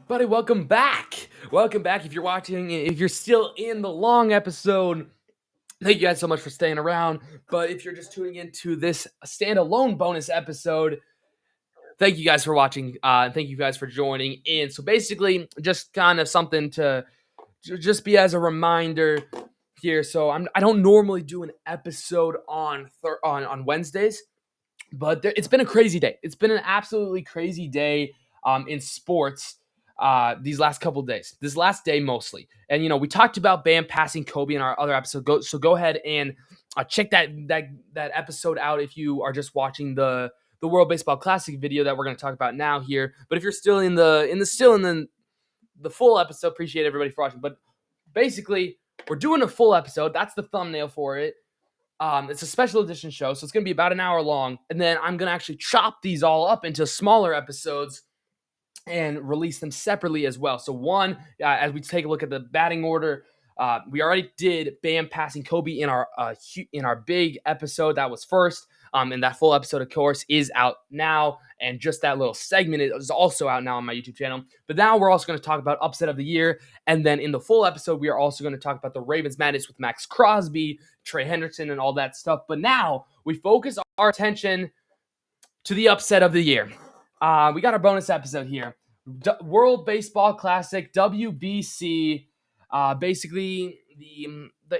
everybody. Welcome back. Welcome back. If you're watching, if you're still in the long episode, thank you guys so much for staying around. But if you're just tuning into this standalone bonus episode, thank you guys for watching. Thank you guys for joining in. So basically, just kind of something to just be as a reminder here. So I don't normally do an episode on Wednesdays, but it's been a crazy day. It's been an absolutely crazy day in sports these last couple of days. This last day mostly. And, we talked about Bam passing Kobe in our other episode. Go ahead and check that episode out if you are just watching the World Baseball Classic video that we're going to talk about now here. But if you're still in the full episode, appreciate everybody for watching. But basically, we're doing a full episode. That's the thumbnail for it. It's a special edition show, so it's going to be about an hour long. And then I'm going to actually chop these all up into smaller episodes and release them separately as well. So one, as we take a look at the batting order, we already did Bam passing Kobe in our big episode. That was first. And that full episode, of course, is out now. And just that little segment is also out now on my YouTube channel. But now we're also going to talk about upset of the year. And then in the full episode, we are also going to talk about the Ravens madness with Max Crosby, Trey Henderson, and all that stuff. But now we focus our attention to the upset of the year. We got our bonus episode here. World Baseball Classic, WBC, basically the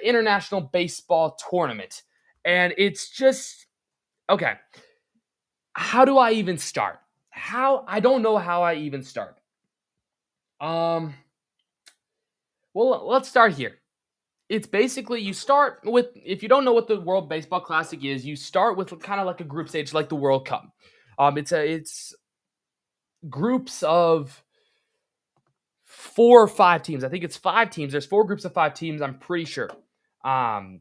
International Baseball Tournament. And it's just, okay, how do I even start? I don't know how I even start. Well, let's start here. It's basically, you start with, if you don't know what the World Baseball Classic is, you start with kind of like a group stage like the World Cup. It's groups of 4 or 5 teams. I think it's 5 teams. There's 4 groups of 5 teams, I'm pretty sure. And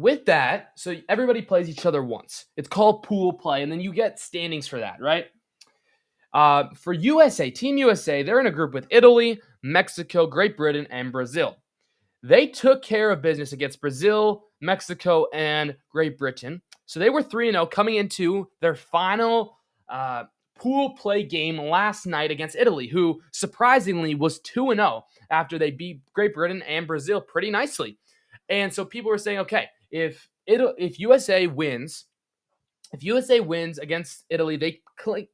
with that, so everybody plays each other once. It's called pool play, and then you get standings for that, right? For USA, Team USA, they're in a group with Italy, Mexico, Great Britain, and Brazil. They took care of business against Brazil, Mexico, and Great Britain. So they were 3-0 coming into their final pool play game last night against Italy, who surprisingly was 2-0 after they beat Great Britain and Brazil pretty nicely. And so people were saying, okay, if USA wins against Italy,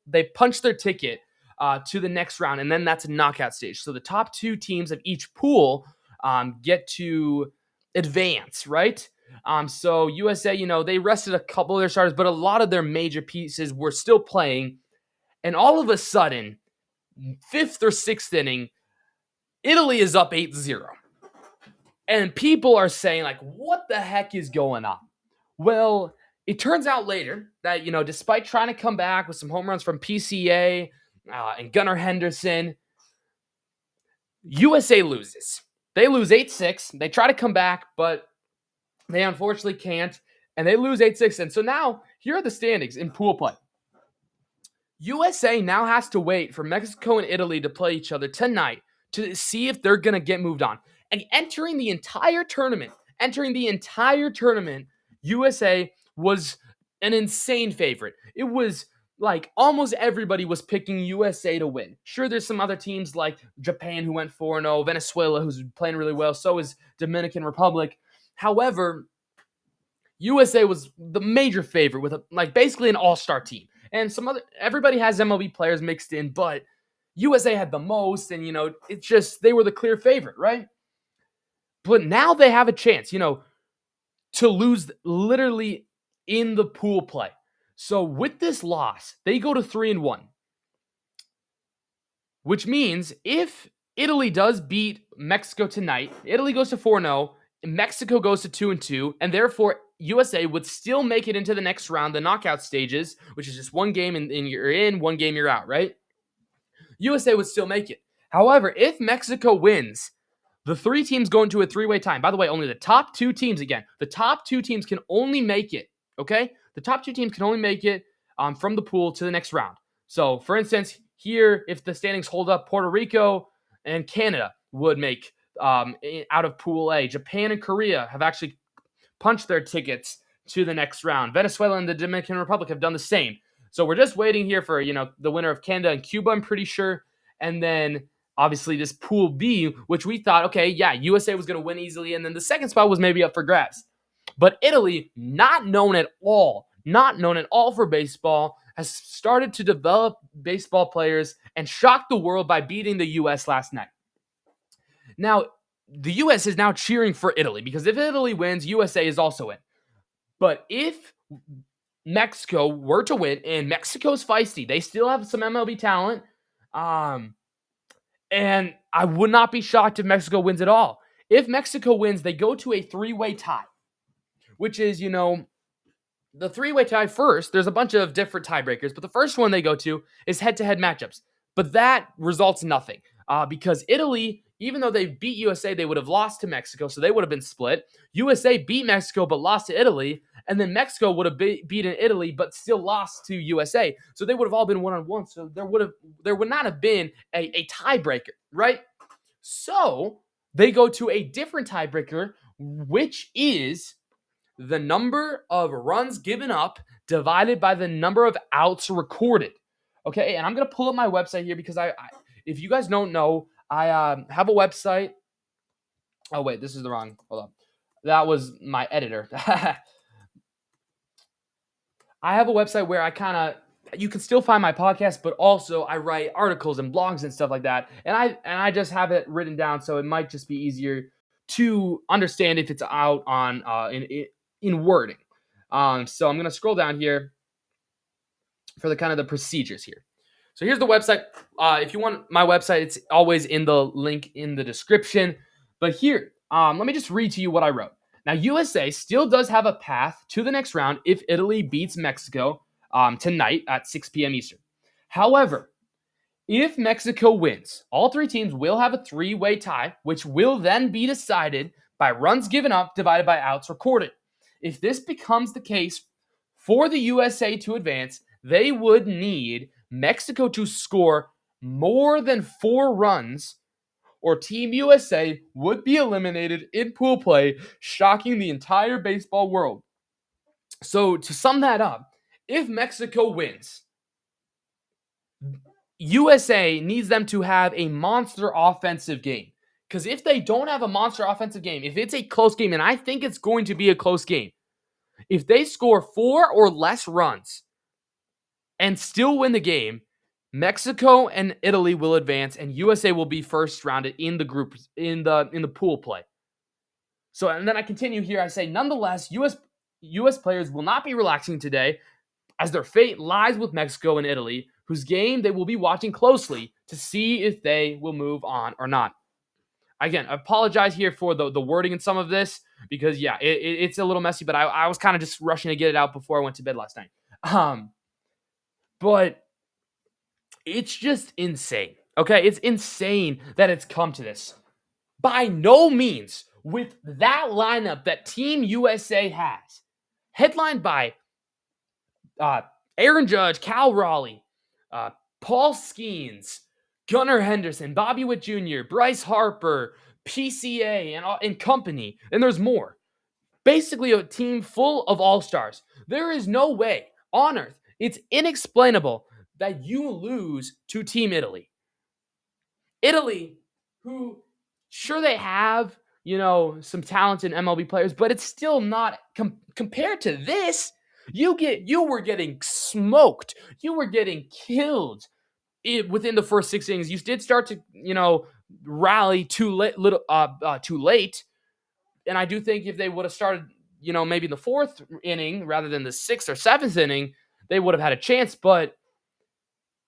they punch their ticket to the next round, and then that's a knockout stage. So the top 2 teams of each pool get to advance, right? So USA, they rested a couple of their starters, but a lot of their major pieces were still playing. And all of a sudden, 5th or 6th inning, Italy is up 8-0. And people are saying, like, what the heck is going on? Well, it turns out later that, despite trying to come back with some home runs from PCA and Gunnar Henderson, USA loses. They lose 8-6. They try to come back, but they unfortunately can't. And they lose 8-6. And so now, here are the standings in pool play. USA now has to wait for Mexico and Italy to play each other tonight to see if they're going to get moved on. And entering the entire tournament, USA was an insane favorite. It was like almost everybody was picking USA to win. Sure, there's some other teams like Japan who went 4-0, Venezuela who's playing really well, so is Dominican Republic. However, USA was the major favorite with basically an all-star team. And everybody has MLB players mixed in, but USA had the most, and it's just they were the clear favorite, right? But now they have a chance, to lose literally in the pool play. So with this loss, they go to 3-1. Which means if Italy does beat Mexico tonight, Italy goes to 4-0, Mexico goes to 2-2, and therefore USA would still make it into the next round, the knockout stages, which is just one game and you're in, one game you're out, right? USA would still make it. However, if Mexico wins, the 3 teams go into a 3-way tie. By the way, only the top 2 teams, the top 2 teams can only make it, okay? The top 2 teams can only make it from the pool to the next round. So, for instance, here, if the standings hold up, Puerto Rico and Canada would make out of Pool A. Japan and Korea have actually punched their tickets to the next round. Venezuela and the Dominican Republic have done the same. So we're just waiting here for, the winner of Canada and Cuba, I'm pretty sure. And then obviously this Pool B, which we thought, okay, yeah, USA was going to win easily. And then the second spot was maybe up for grabs. But Italy, not known at all for baseball, has started to develop baseball players and shocked the world by beating the U.S. last night. Now, the U.S. is now cheering for Italy because if Italy wins, USA is also in. But if Mexico were to win, and Mexico's feisty, they still have some MLB talent, and I would not be shocked if Mexico wins at all. If Mexico wins, they go to a three-way tie, which is, the three-way tie first. There's a bunch of different tiebreakers, but the first one they go to is head-to-head matchups. But that results in nothing because Italy, even though they beat USA, they would have lost to Mexico, so they would have been split. USA beat Mexico but lost to Italy, and then Mexico would have beaten Italy but still lost to USA. So they would have all been one-on-one, so there would not have been a tiebreaker, right? So they go to a different tiebreaker, which is the number of runs given up divided by the number of outs recorded. Okay, and I'm going to pull up my website here because I if you guys don't know, I have a website. Oh, wait, this is the wrong. Hold on. That was my editor. I have a website where you can still find my podcast, but also I write articles and blogs and stuff like that. And I just have it written down, so it might just be easier to understand if it's out on in wording. So I'm going to scroll down here for the procedures here. So here's the website. If you want my website, it's always in the link in the description. But here, let me just read to you what I wrote. Now, USA still does have a path to the next round if Italy beats Mexico tonight at 6 p.m. Eastern. However, if Mexico wins, all three teams will have a three-way tie, which will then be decided by runs given up divided by outs recorded. If this becomes the case for the USA to advance, they would need Mexico to score more than 4 runs, or Team USA would be eliminated in pool play, shocking the entire baseball world. So to sum that up, if Mexico wins, USA needs them to have a monster offensive game. Because if they don't have a monster offensive game, if it's a close game, and I think it's going to be a close game, if they score 4 or less runs and still win the game, Mexico and Italy will advance, and USA will be first rounded in the group in the pool play. So, and then I continue here. I say, nonetheless, US players will not be relaxing today, as their fate lies with Mexico and Italy, whose game they will be watching closely to see if they will move on or not. Again, I apologize here for the wording in some of this because, yeah, it's a little messy, but I was kind of just rushing to get it out before I went to bed last night. But it's just insane, okay? It's insane that it's come to this. By no means, with that lineup that Team USA has, headlined by Aaron Judge, Cal Raleigh, Paul Skeens, Gunnar Henderson, Bobby Witt Jr., Bryce Harper, PCA, and company, and there's more. Basically a team full of all-stars. There is no way on earth, it's inexplainable that you lose to Team Italy. Italy, who, sure they have, some talented MLB players, but it's still not, compared to this, you were getting smoked. You were getting killed within the first 6 innings. You did start to, rally too late. And I do think if they would have started, maybe in the 4th inning rather than the 6th or 7th inning, they would have had a chance. But,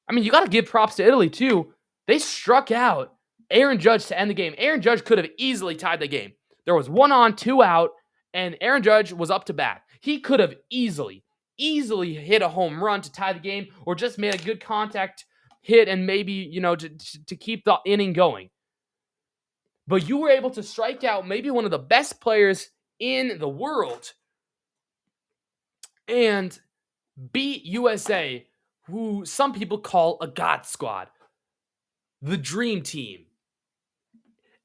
I mean, you got to give props to Italy, too. They struck out Aaron Judge to end the game. Aaron Judge could have easily tied the game. There was 1 on, 2 out, and Aaron Judge was up to bat. He could have easily hit a home run to tie the game or just made a good contact hit and maybe, to keep the inning going. But you were able to strike out maybe one of the best players in the world and beat USA, who some people call a God squad, the dream team.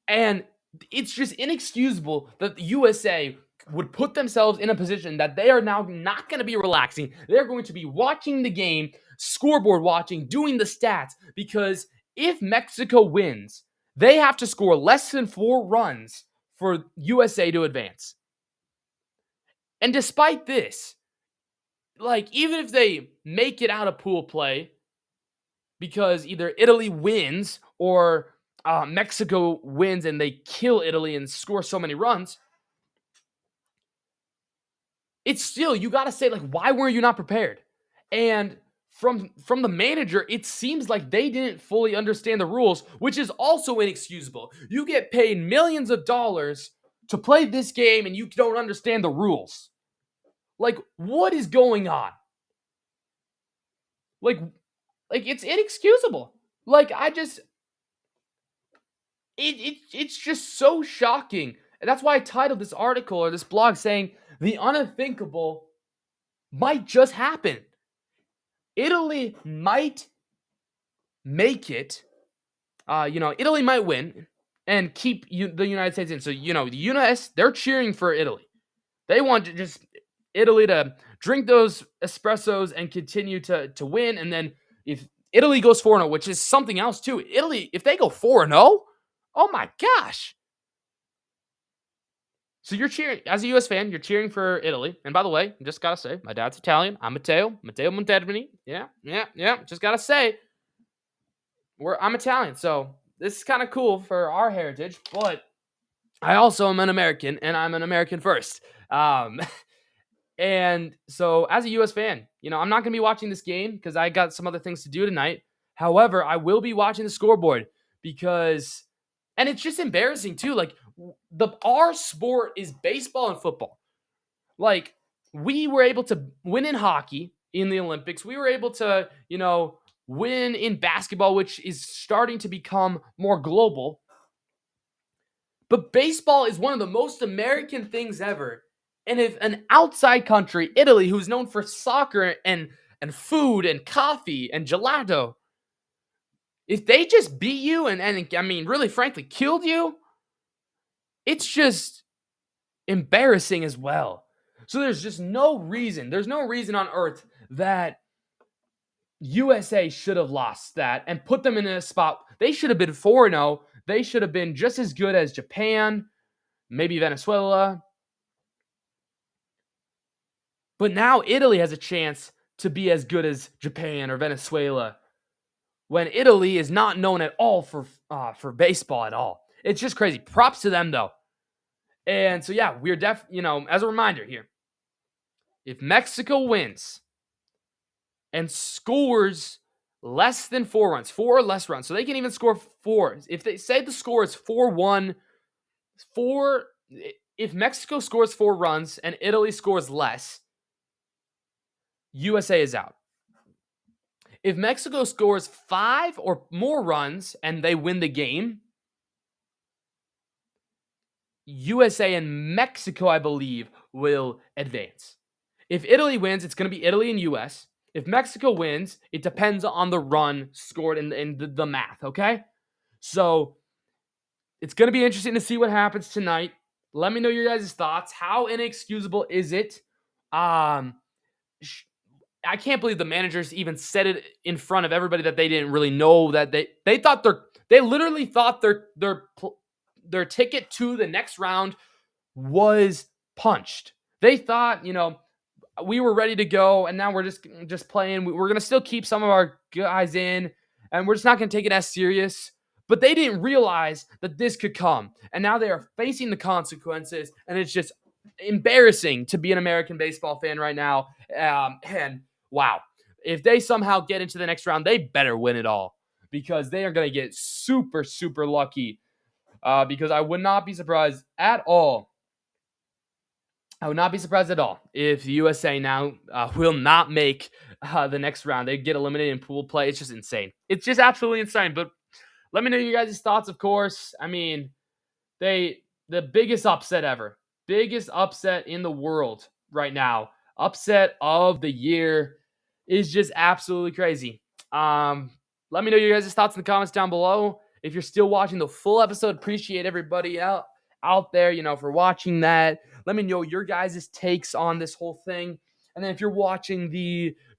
And it's just inexcusable that the USA would put themselves in a position that they are now not going to be relaxing. They're going to be watching the game, scoreboard watching, doing the stats, because If Mexico wins, they have to score less than 4 runs for USA to advance. And despite this, like, even if they make it out of pool play because either Italy wins or Mexico wins and they kill Italy and score so many runs, it's still, you got to say, like, why were you not prepared? And from the manager, it seems like they didn't fully understand the rules, which is also inexcusable. You get paid millions of dollars to play this game and you don't understand the rules. Like, what is going on? Like it's inexcusable. Like, it's just so shocking. And that's why I titled this article or this blog saying the unthinkable might just happen. Italy might make it. Italy might win and keep the United States in. So, the US, they're cheering for Italy. They want to just Italy to drink those espressos and continue to win. And then if Italy goes 4-0, which is something else too. Italy, if they go 4-0, oh my gosh. So you're cheering, as a U.S. fan, you're cheering for Italy. And by the way, I just got to say, my dad's Italian. I'm Matteo Montermini. Yeah. Just got to say, I'm Italian. So this is kind of cool for our heritage. But I also am an American, and I'm an American first. And so as a U.S. fan, I'm not going to be watching this game because I got some other things to do tonight. However, I will be watching the scoreboard because, and it's just embarrassing too. Like, our sport is baseball and football. Like, we were able to win in hockey in the Olympics. We were able to, win in basketball, which is starting to become more global. But baseball is one of the most American things ever. And if an outside country, Italy, who's known for soccer and food and coffee and gelato, if they just beat you and I mean, really frankly, killed you, it's just embarrassing as well. So there's no reason on earth that USA should have lost that and put them in a spot. They should have been 4-0. They should have been just as good as Japan, maybe Venezuela. But now Italy has a chance to be as good as Japan or Venezuela, when Italy is not known at all for baseball at all. It's just crazy. Props to them, though. And so, yeah, we're as a reminder here, if Mexico wins and scores less than 4 runs, 4 or less runs, so they can even score 4. If they say the score is 4-1, if Mexico scores 4 runs and Italy scores less, USA is out. If Mexico scores 5 or more runs and they win the game, USA and Mexico, I believe, will advance. If Italy wins, it's going to be Italy and US. If Mexico wins, it depends on the run scored in the math, okay? So it's going to be interesting to see what happens tonight. Let me know your guys' thoughts. How inexcusable is it? I can't believe the managers even said it in front of everybody that they didn't really know that they thought they literally thought their ticket to the next round was punched. They thought, we were ready to go, and now we're just playing. We're going to still keep some of our guys in, and we're just not going to take it as serious. But they didn't realize that this could come, and now they are facing the consequences, and it's just embarrassing to be an American baseball fan right now. And wow, if they somehow get into the next round, they better win it all, because they are going to get super, super lucky. Because I would not be surprised at all. I would not be surprised at all if the USA now will not make the next round. They get eliminated in pool play. It's just insane. It's just absolutely insane. But let me know your guys' thoughts, of course. I mean, the biggest upset ever. Biggest upset in the world right now. Upset of the year is just absolutely crazy. Let me know your guys' thoughts in the comments down below. If you're still watching the full episode, appreciate everybody out there, for watching that. Let me know your guys' takes on this whole thing. And then if you're watching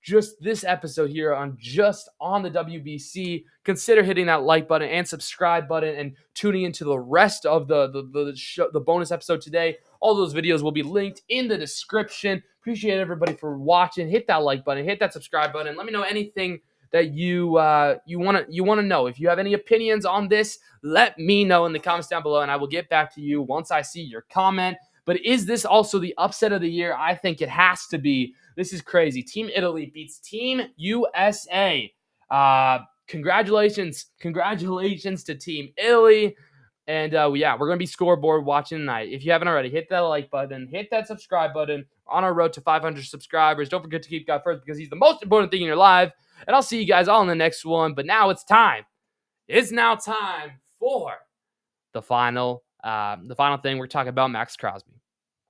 just this episode here on the WBC, consider hitting that like button and subscribe button and tuning into the rest of the bonus episode today. All those videos will be linked in the description. Appreciate everybody for watching. Hit that like button, hit that subscribe button. Let me know anything that you want to know. If you have any opinions on this, let me know in the comments down below, and I will get back to you once I see your comment. But is this also the upset of the year? I think it has to be. This is crazy. Team Italy beats Team USA. Congratulations to Team Italy. And we're going to be scoreboard watching tonight. If you haven't already, hit that like button, hit that subscribe button on our road to 500 subscribers. Don't forget to keep God first because he's the most important thing in your life. And I'll see you guys all in the next one. But now it's time. It's now time for the final thing. We're talking about Max Crosby.